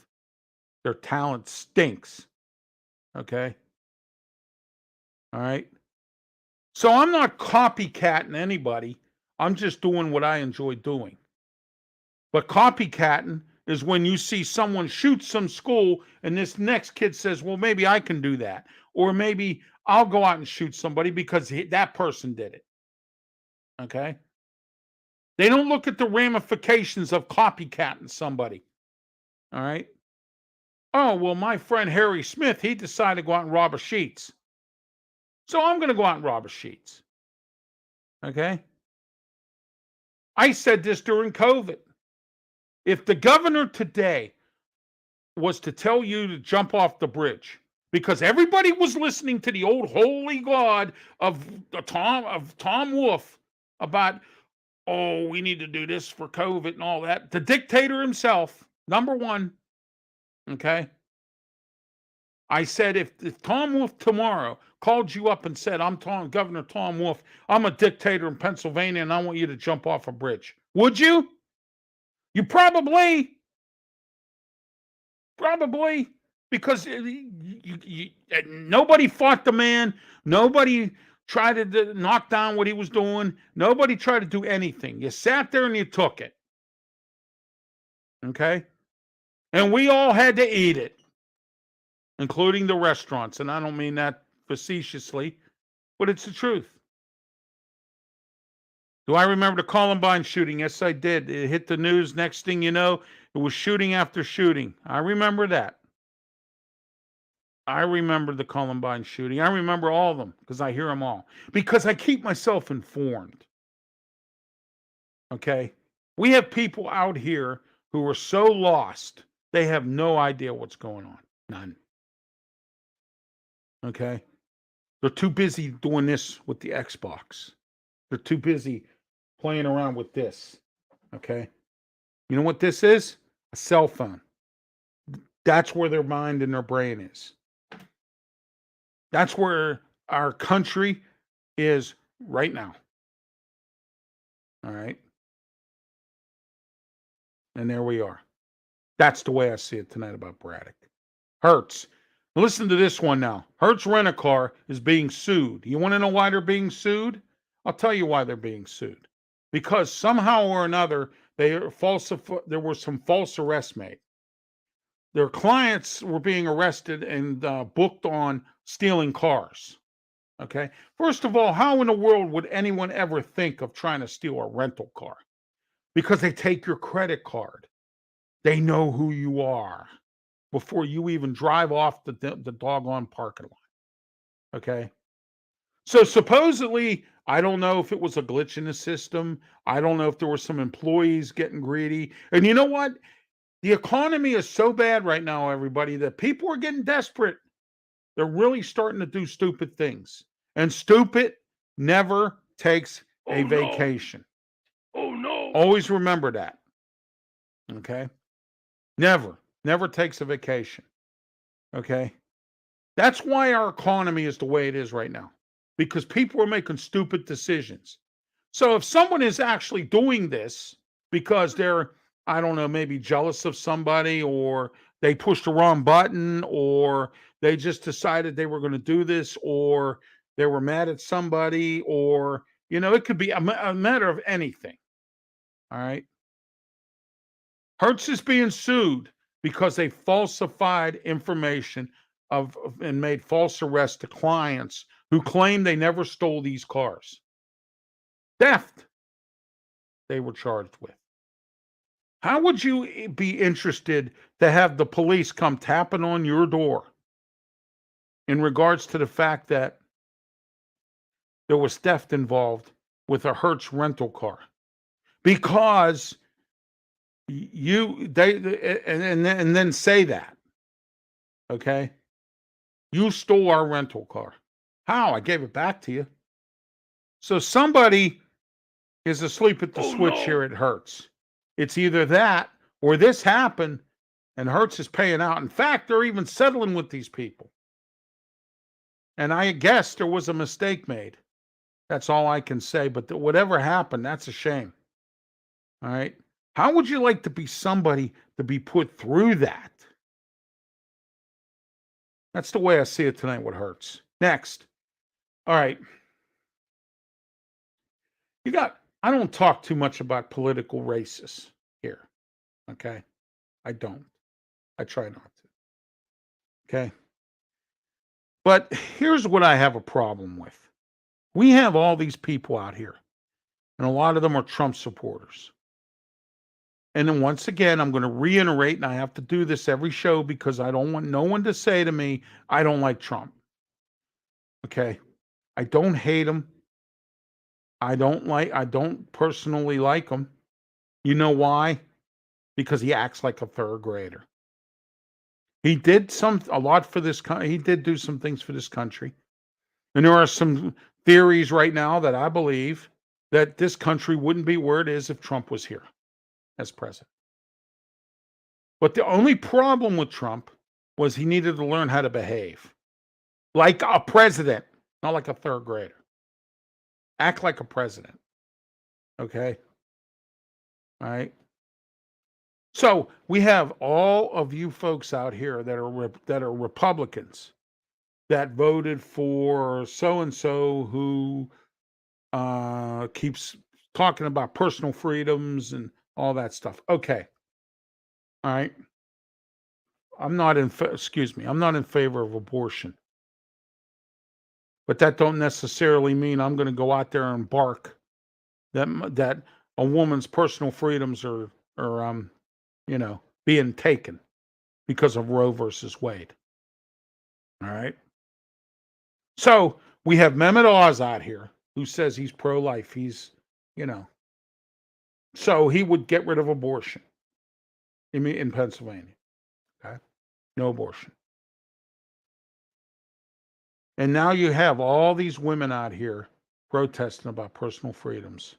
Their talent stinks. Okay? All right? So I'm not copycatting anybody. I'm just doing what I enjoy doing. But copycatting is when you see someone shoot some school and this next kid says, well, maybe I can do that. Or maybe I'll go out and shoot somebody because that person did it. Okay? They don't look at the ramifications of copycatting somebody. All right? Oh, well, my friend Harry Smith, he decided to go out and rob a Sheetz. So I'm going to go out and rob a Sheetz. Okay? I said this during COVID. If the governor today was to tell you to jump off the bridge because everybody was listening to the old holy God of Tom Wolfe about, oh, we need to do this for COVID and all that. The dictator himself, number one, okay? I said, if Tom Wolfe tomorrow called you up and said, Governor Tom Wolfe, I'm a dictator in Pennsylvania and I want you to jump off a bridge, would you? You probably, because nobody fought the man. Nobody tried to knock down what he was doing. Nobody tried to do anything. You sat there and you took it. Okay? And we all had to eat it, including the restaurants. And I don't mean that facetiously. but it's the truth. Do I remember the Columbine shooting? Yes, I did. It hit the news. Next thing you know, it was shooting after shooting. I remember that. I remember the Columbine shooting. I remember all of them because I hear them all. Because I keep myself informed. Okay? We have people out here who are so lost, they have no idea what's going on. None. Okay? They're too busy doing this with the Xbox. They're too busy playing around with this. Okay? You know what this is? A cell phone. That's where their mind and their brain is. That's where our country is right now. All right. And there we are. That's the way I see it tonight about Braddock. Hertz. Listen to this one now. Hertz Rent-A-Car is being sued. You want to know why they're being sued? I'll tell you why they're being sued. Because somehow or another, there were some false arrests made. Their clients were being arrested and booked on stealing cars. Okay. First of all, how in the world would anyone ever think of trying to steal a rental car? Because they take your credit card. They know who you are before you even drive off the doggone parking lot. Okay. So supposedly, I don't know if it was a glitch in the system. I don't know if there were some employees getting greedy. And you know what? The economy is so bad right now, everybody, that people are getting desperate. They're really starting to do stupid things. And stupid never takes a vacation. Oh no. Always remember that. Okay? Never takes a vacation. Okay? That's why our economy is the way it is right now. Because people are making stupid decisions. So if someone is actually doing this because they're, I don't know, maybe jealous of somebody, or they pushed the wrong button, or they just decided they were going to do this, or they were mad at somebody, or, it could be a matter of anything. All right. Hertz is being sued because they falsified information and made false arrests to clients who claim they never stole these cars. Theft, they were charged with. How would you be interested to have the police come tapping on your door in regards to the fact that there was theft involved with a Hertz rental car? Because and then say that, okay? You stole our rental car. How? I gave it back to you. So somebody is asleep at the switch here at Hertz. It's either that or this happened and Hertz is paying out. In fact, they're even settling with these people. And I guess there was a mistake made. That's all I can say. But whatever happened, that's a shame. All right. How would you like to be somebody to be put through that? That's the way I see it tonight with Hertz. Next. All right. I don't talk too much about political races here. Okay. I don't. I try not to. Okay. But here's what I have a problem with. We have all these people out here, and a lot of them are Trump supporters. And then once again, I'm going to reiterate, and I have to do this every show because I don't want no one to say to me, I don't like Trump. Okay. I don't hate him. I don't personally like him. You know why? Because he acts like a third grader. He did a lot for this country. He did do some things for this country. And there are some theories right now that I believe that this country wouldn't be where it is if Trump was here as president. But the only problem with Trump was he needed to learn how to behave like a president, not like a third grader. Act like a president. Okay? All right? So we have all of you folks out here that are Republicans that voted for so and so who keeps talking about personal freedoms and all that stuff. Okay, all right. I'm not in favor of abortion. But that don't necessarily mean I'm going to go out there and bark that a woman's personal freedoms are being taken because of Roe versus Wade. All right. So we have Mehmet Oz out here who says he's pro-life. He's, so he would get rid of abortion in Pennsylvania. Okay. No abortion. And now you have all these women out here protesting about personal freedoms.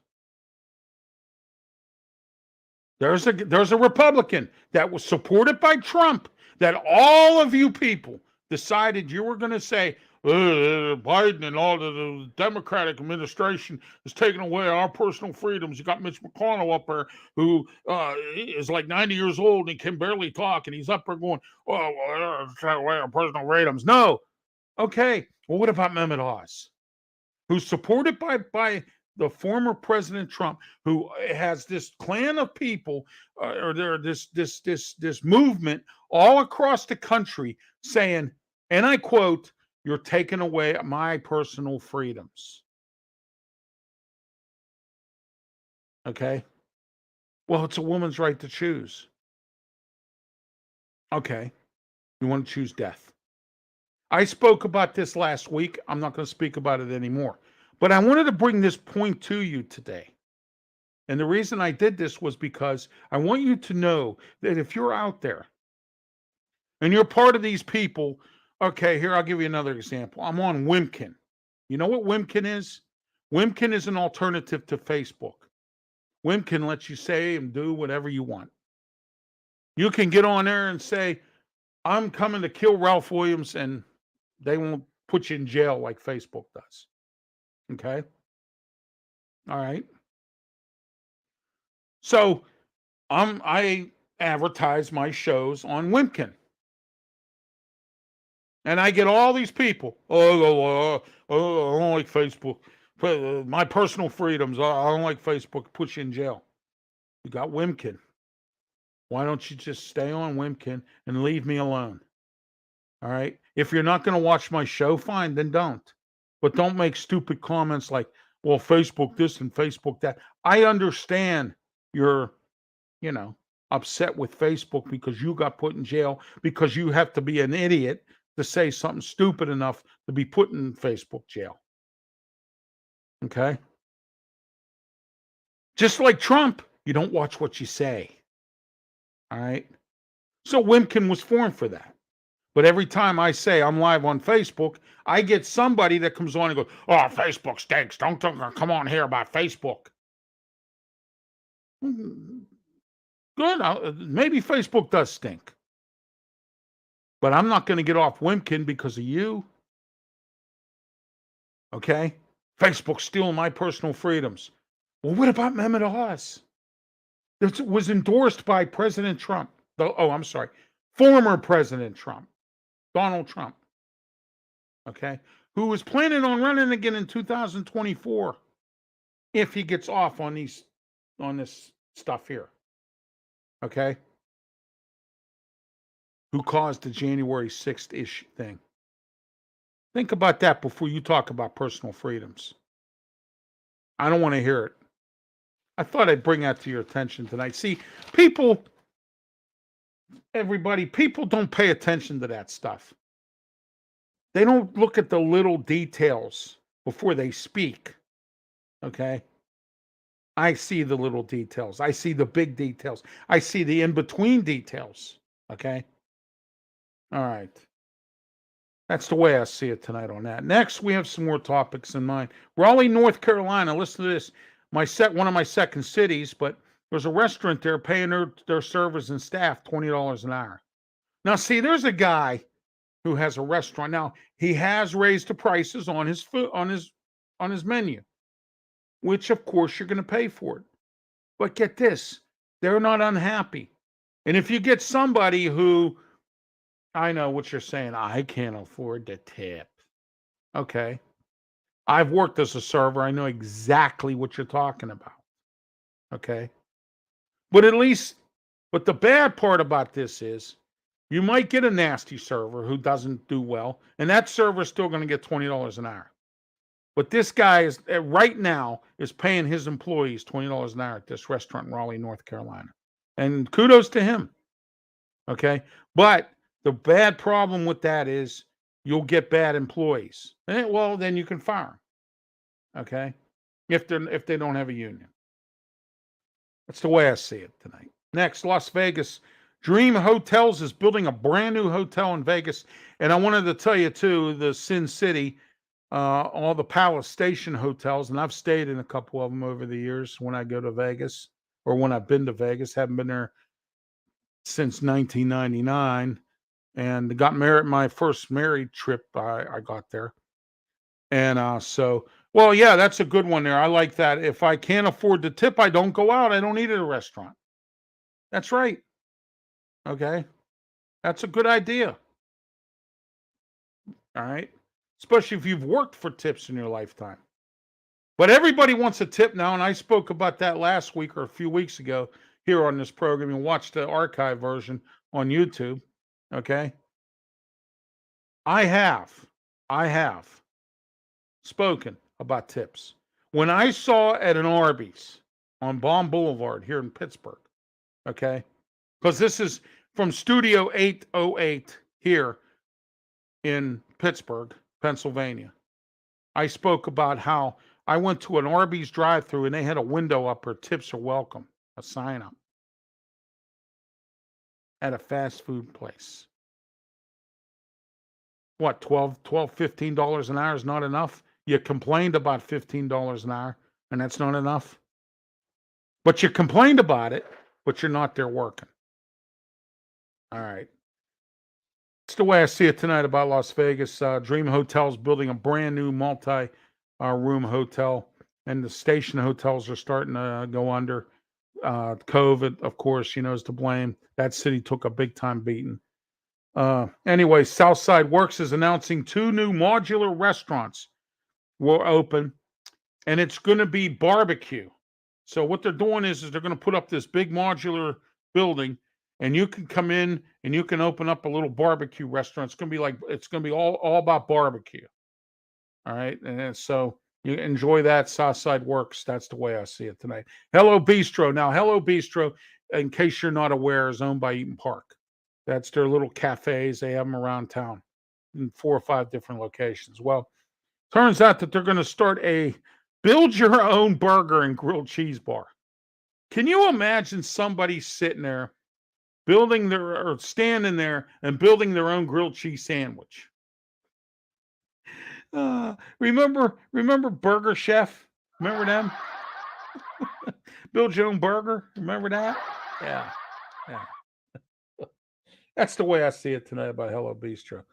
There's a Republican that was supported by Trump that all of you people decided you were going to say, Biden and all the Democratic administration is taking away our personal freedoms. You got Mitch McConnell up there who is like 90 years old and can barely talk, and he's up there going, oh, well, take away our personal freedoms. No. Okay. Well, what about Mehmet Oz, who's supported by the former President Trump, who has this clan of people, or there this movement all across the country saying, and I quote, "You're taking away my personal freedoms." Okay. Well, it's a woman's right to choose. Okay. You want to choose death. I spoke about this last week. I'm not going to speak about it anymore. But I wanted to bring this point to you today. And the reason I did this was because I want you to know that if you're out there and you're part of these people, okay, here, I'll give you another example. I'm on Wimkin. You know what Wimkin is? Wimkin is an alternative to Facebook. Wimkin lets you say and do whatever you want. You can get on there and say, I'm coming to kill Ralph Williams, and they won't put you in jail like Facebook does. Okay? All right. So I advertise my shows on Wimkin. And I get all these people. I don't like Facebook. My personal freedoms. I don't like Facebook. Put you in jail. You got Wimkin. Why don't you just stay on Wimkin and leave me alone? All right. If you're not going to watch my show, fine, then don't. But don't make stupid comments like, well, Facebook this and Facebook that. I understand you're, upset with Facebook because you got put in jail because you have to be an idiot to say something stupid enough to be put in Facebook jail. Okay? Just like Trump, you don't watch what you say. All right? So Wimkin was formed for that. But every time I say I'm live on Facebook, I get somebody that comes on and goes, oh, Facebook stinks. Don't come on here about Facebook. Good. Maybe Facebook does stink. But I'm not going to get off Wimkin because of you. Okay? Facebook's stealing my personal freedoms. Well, what about Mehmet Oz? This was endorsed by President Trump. Former President Trump. Donald Trump. Okay? Who was planning on running again in 2024 if he gets off on this stuff here. Okay? Who caused the January 6th issue thing. Think about that before you talk about personal freedoms. I don't want to hear it. I thought I'd bring that to your attention tonight. See, people don't pay attention to that stuff. They don't look at the little details before they speak. Okay? I see the little details. I see the big details. I see the in-between details. Okay? All right. That's the way I see it tonight on that. Next, we have some more topics in mind. Raleigh, North Carolina. Listen to this. One of my second cities, but there's a restaurant there paying their servers and staff $20 an hour. Now, see, there's a guy who has a restaurant. Now, he has raised the prices on his food, on his menu, which of course you're going to pay for it. But get this, they're not unhappy. And if you get somebody who, I know what you're saying, I can't afford the tip. Okay. I've worked as a server. I know exactly what you're talking about. Okay. But the bad part about this is you might get a nasty server who doesn't do well, and that server is still going to get $20 an hour. But this guy is right now is paying his employees $20 an hour at this restaurant in Raleigh, North Carolina. And kudos to him. Okay. But the bad problem with that is you'll get bad employees. Well, then you can fire them. Okay. If they don't have a union. That's the way I see it tonight. Next, Las Vegas. Dream Hotels is building a brand new hotel in Vegas. And I wanted to tell you, too, the Sin City, all the Palace Station hotels, and I've stayed in a couple of them over the years when I go to Vegas or when I've been to Vegas. Haven't been there since 1999 and got married. My first married trip, I got there. And well, yeah, that's a good one there. I like that. If I can't afford to tip, I don't go out. I don't eat at a restaurant. That's right. Okay. That's a good idea. All right. Especially if you've worked for tips in your lifetime. But everybody wants a tip now. And I spoke about that last week or a few weeks ago here on this program. You watch the archive version on YouTube. Okay. I have spoken about tips. When I saw at an Arby's on Baum Boulevard here in Pittsburgh, okay, because this is from Studio 808 here in Pittsburgh, Pennsylvania. I spoke about how I went to an Arby's drive-thru and they had a window up where tips are welcome, a sign up at a fast food place. What, $12, $15 an hour is not enough? You complained about $15 an hour, and that's not enough? But you complained about it, but you're not there working. All right. That's the way I see it tonight about Las Vegas. Dream Hotel's building a brand new multi-room hotel, and the station hotels are starting to go under. COVID, of course, is to blame. That city took a big-time beating. Anyway, Southside Works is announcing 2 new modular restaurants will open, and it's going to be barbecue. So what they're doing is they're going to put up this big modular building, and you can come in and you can open up a little barbecue restaurant. It's going to be all about barbecue. All right, and so you enjoy that. Southside Works. That's the way I see it tonight. Hello Bistro. Now, Hello Bistro, in case you're not aware, is owned by Eaton Park. That's their little cafes. They have them around town in 4 or 5 different locations. Well, turns out that they're going to start a build your own burger and grilled cheese bar. Can you imagine somebody sitting there standing there and building their own grilled cheese sandwich? Remember Burger Chef? Remember them? Build your own burger. Remember that? Yeah. That's the way I see it tonight about Hello Bistro.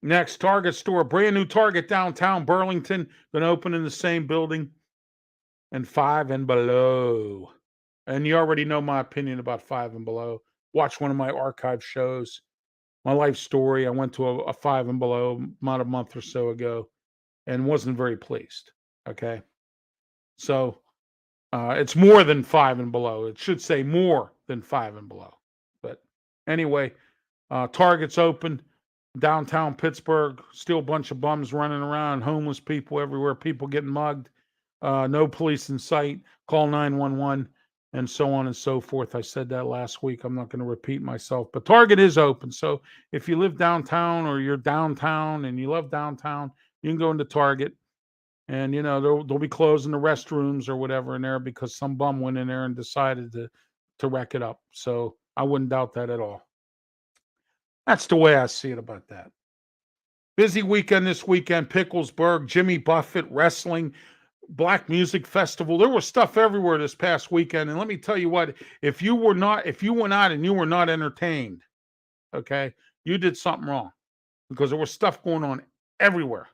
Next, Target store, brand new Target downtown Burlington, going to open in the same building, and 5 and Below. And you already know my opinion about 5 and Below. Watch one of my archive shows, my life story. I went to a 5 and Below about a month or so ago and wasn't very pleased. Okay. So it's more than 5 and Below. It should say more than 5 and Below. But anyway, Target's open. Downtown Pittsburgh, still a bunch of bums running around, homeless people everywhere, people getting mugged, no police in sight, call 911, and so on and so forth. I said that last week. I'm not going to repeat myself, but Target is open. So if you live downtown or you're downtown and you love downtown, you can go into Target, and they'll be closing the restrooms or whatever in there because some bum went in there and decided to wreck it up. So I wouldn't doubt that at all. That's the way I see it about that. Busy weekend this weekend. Picklesburgh, Jimmy Buffett, wrestling, Black Music Festival. There was stuff everywhere this past weekend. And let me tell you what, if you went out and you were not entertained, okay, you did something wrong, because there was stuff going on everywhere.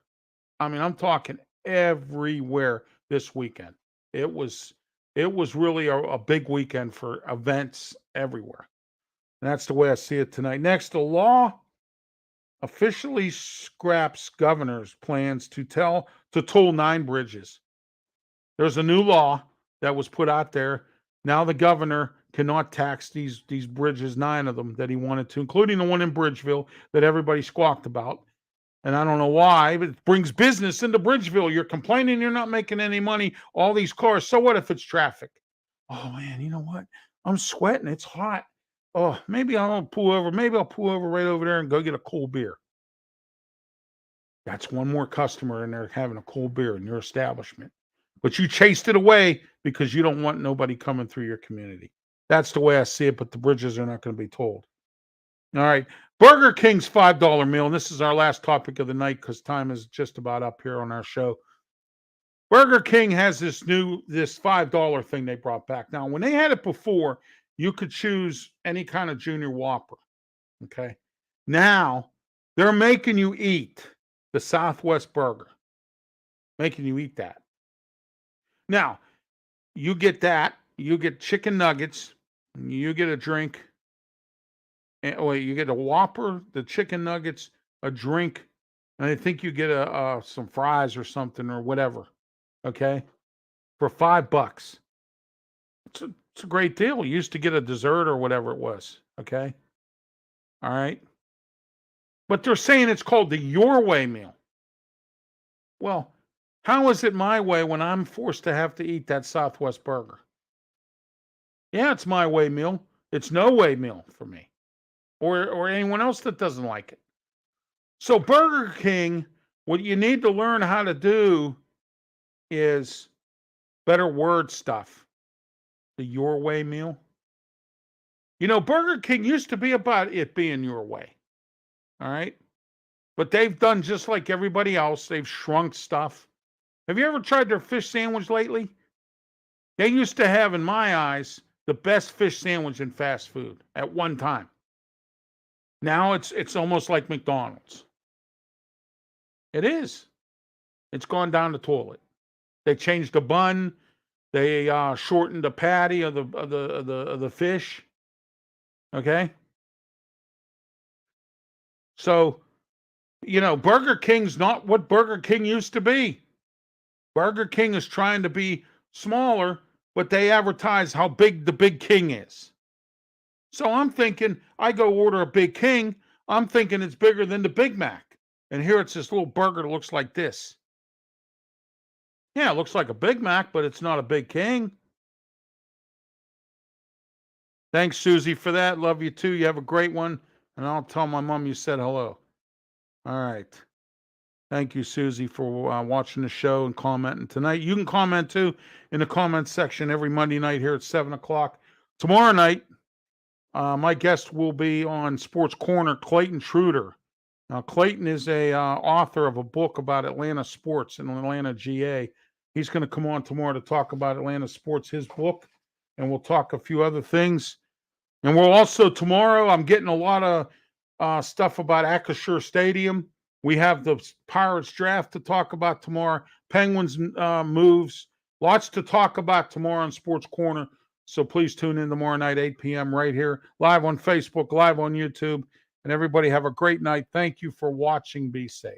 I mean, I'm talking everywhere this weekend. It was really a big weekend for events everywhere. And that's the way I see it tonight. Next, the law officially scraps governor's plans to toll 9 bridges. There's a new law that was put out there. Now the governor cannot tax these bridges, 9 of them that he wanted to, including the one in Bridgeville that everybody squawked about. And I don't know why, but it brings business into Bridgeville. You're complaining you're not making any money, all these cars. So what if it's traffic? Oh, man, you know what? I'm sweating. It's hot. Oh, maybe I'll pull over. Maybe I'll pull over right over there and go get a cold beer. That's one more customer in there having a cold beer in your establishment. But you chased it away because you don't want nobody coming through your community. That's the way I see it, but the bridges are not going to be told. All right. Burger King's $5 meal. And this is our last topic of the night because time is just about up here on our show. Burger King has this $5 thing they brought back. Now, when they had it before, you could choose any kind of Junior Whopper. Okay. Now they're making you eat the Southwest burger, making you eat that. Now, you get that. You get chicken nuggets. You get a drink. And, you get a Whopper, the chicken nuggets, a drink, and I think you get some fries or something or whatever. Okay, for $5. It's a great deal. You used to get a dessert or whatever it was. Okay, all right, but they're saying it's called the Your Way meal. Well, how is it my way when I'm forced to have to eat that Southwest burger? Yeah, it's my way meal. It's no way meal for me. Or anyone else that doesn't like it. So Burger King, what you need to learn how to do is better word stuff. The Your Way meal. You know, Burger King used to be about it being your way. All right? But they've done just like everybody else. They've shrunk stuff. Have you ever tried their fish sandwich lately? They used to have, in my eyes, the best fish sandwich in fast food at one time. Now it's almost like McDonald's. It is. It's gone down the toilet. They changed the bun. They shortened the patty of the fish. Okay. So, you know, Burger King's not what Burger King used to be. Burger King is trying to be smaller, but they advertise how big the Big King is. So I'm thinking, I go order a Big King. I'm thinking it's bigger than the Big Mac. And here it's this little burger that looks like this. Yeah, it looks like a Big Mac, but it's not a Big King. Thanks, Susie, for that. Love you too. You have a great one. And I'll tell my mom you said hello. All right. Thank you, Susie, for watching the show and commenting tonight. You can comment too in the comments section every Monday night here at 7 o'clock. Tomorrow night, my guest will be on Sports Corner, Clayton Truder. Now, Clayton is a author of a book about Atlanta sports in Atlanta, GA. He's going to come on tomorrow to talk about Atlanta sports, his book, and we'll talk a few other things. And we'll also, tomorrow, I'm getting a lot of stuff about Acrisure Stadium. We have the Pirates draft to talk about tomorrow, Penguins moves, lots to talk about tomorrow on Sports Corner. So please tune in tomorrow night, 8 p.m. right here, live on Facebook, live on YouTube. And everybody have a great night. Thank you for watching. Be safe.